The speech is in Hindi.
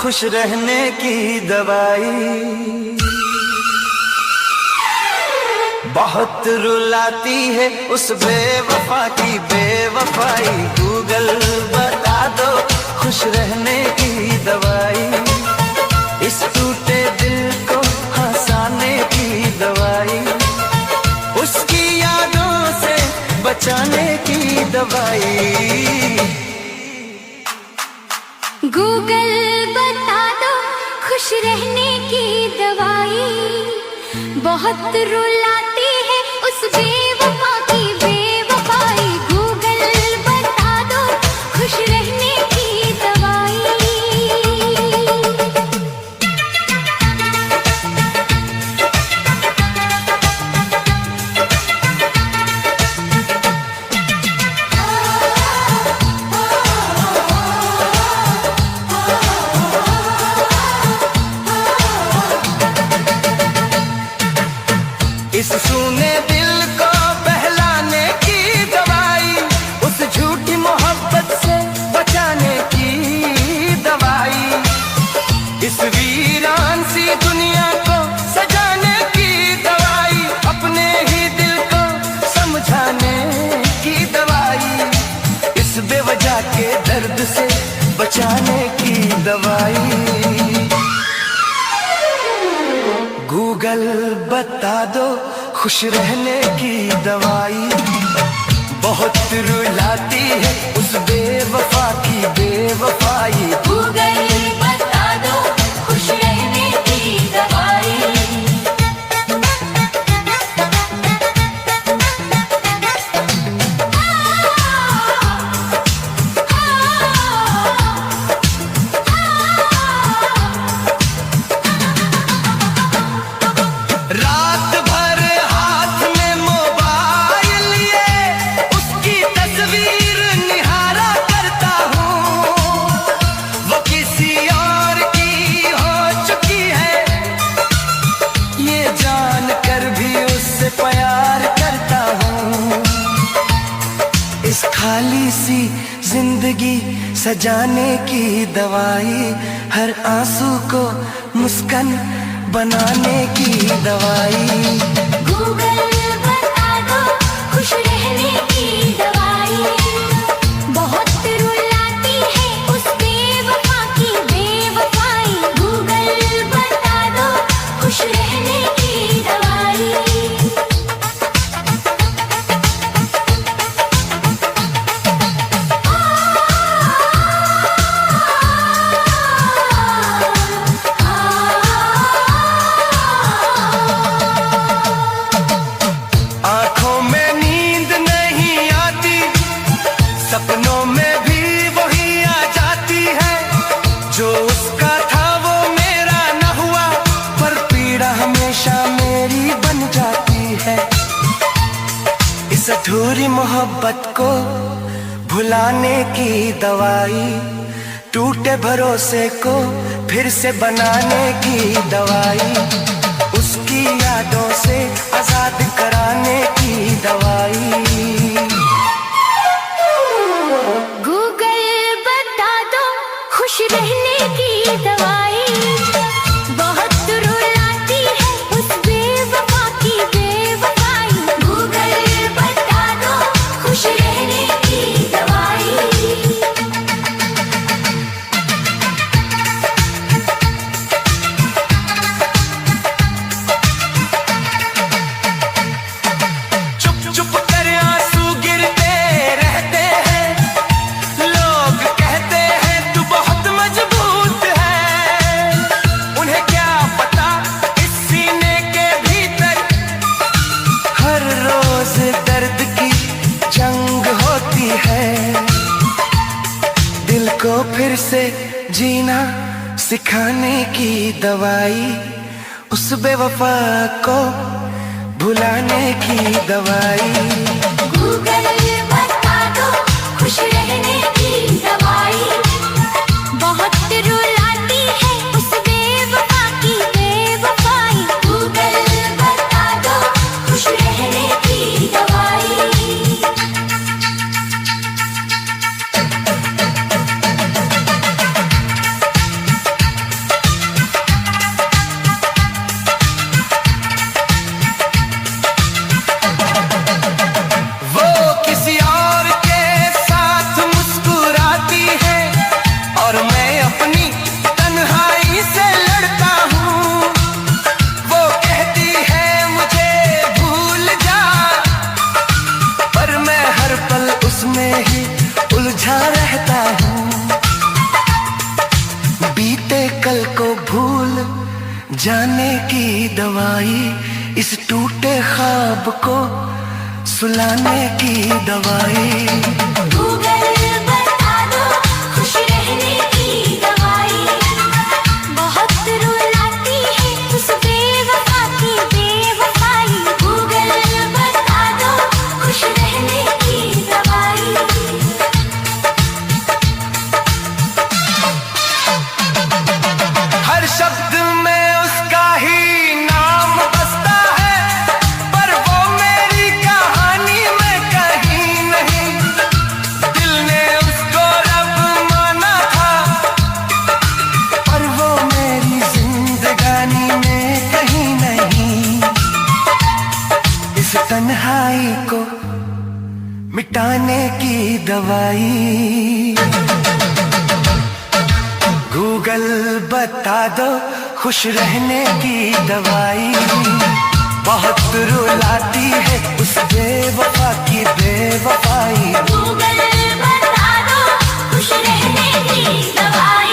खुश रहने की दवाई। बहुत रुलाती है उस बेवफा की बेवफाई। गूगल बता दो खुश रहने की दवाई। इस टूटे दिल को हंसाने की दवाई। उसकी यादों से बचाने की दवाई। गूगल बता दो खुश रहने की दवाई। बहुत रुलाती है उस बेवफा की बेवफाई। गूगल बता दो खुश रहने की दवाई। इस सूने दिल को बहलाने की दवाई। उस झूठी मोहब्बत से बचाने की दवाई। इस वीरान सी दुनिया को सजाने की दवाई। अपने ही दिल को समझाने की दवाई। इस बेवजह के दर्द से बचाने की दवाई। गूगल बता दो खुश रहने की दवाई। बहुत रुलाती है उस बेवफा की बेवफाई। गूगल बता दो खुश रहने की दवाई। रात भर हाथ में मोबाइल लिए उसकी तस्वीर निहारा करता हूँ। वो किसी और की हो चुकी है ये जान कर भी उससे प्यार करता हूँ। इस खाली सी जिंदगी सजाने की दवाई। हर आंसू को मुस्कान बनाने की दवाई। गूगल बता दो खुश रहने की दवाई। बहुत रुलाती है उस बेवफा की बेवफाई। गूगल बता दो खुश रहने की दवाई। आंखों में नींद नहीं आती। सपनों में भी वही आ जाती है। जो उसका था वो मेरा न हुआ पर पीड़ा हमेशा मेरी बन जाती है। इस अधूरी मोहब्बत को भुलाने की दवाई। टूटे भरोसे को फिर से बनाने की दवाई। उसकी यादों से आजाद कराने की दवाई। गूगल बता दो खुश रहने की दवाई। बहुत रुलाती है उस बेवफा की बेवफाई। गूगल बता दो खुश रहने की दवाई। चुप चुप कर आंसू गिरते रहते हैं। लोग कहते हैं तू बहुत मजबूत है। उन्हें क्या पता इस सीने के भीतर हर रोज दर्द की जंग होती है। दिल को फिर से जीना सिखाने की दवाई। उस बेवफा को भुलाने की दवाई। गूगल बता दो खुश रहने की दवाई। बहुत रुलाती है उस बेवफा की बेवफाई। गूगल बता दो खुश रहने की दवाई। की दवाई, इस टूटे ख्वाब को सुलाने की दवाई। गूगल बता दो खुश रहने की दवाई, बहुत रुलाती है उस बेवफा की बेवफाई। गूगल बता दो खुश रहने की दवाई। हर शब्द में उसका ही नाम बसता है, पर वो मेरी कहानी में कहीं नहीं। दिल ने उसको रब माना था, पर वो मेरी जिंदगानी में कहीं नहीं। इस तन्हाई को मिटाने की दवाई। गूगल बता दो खुश रहने की दवाई, बहुत रुलाती है उस बेवफा की बेवफाई। गूगल बता दो खुश रहने की दवाई।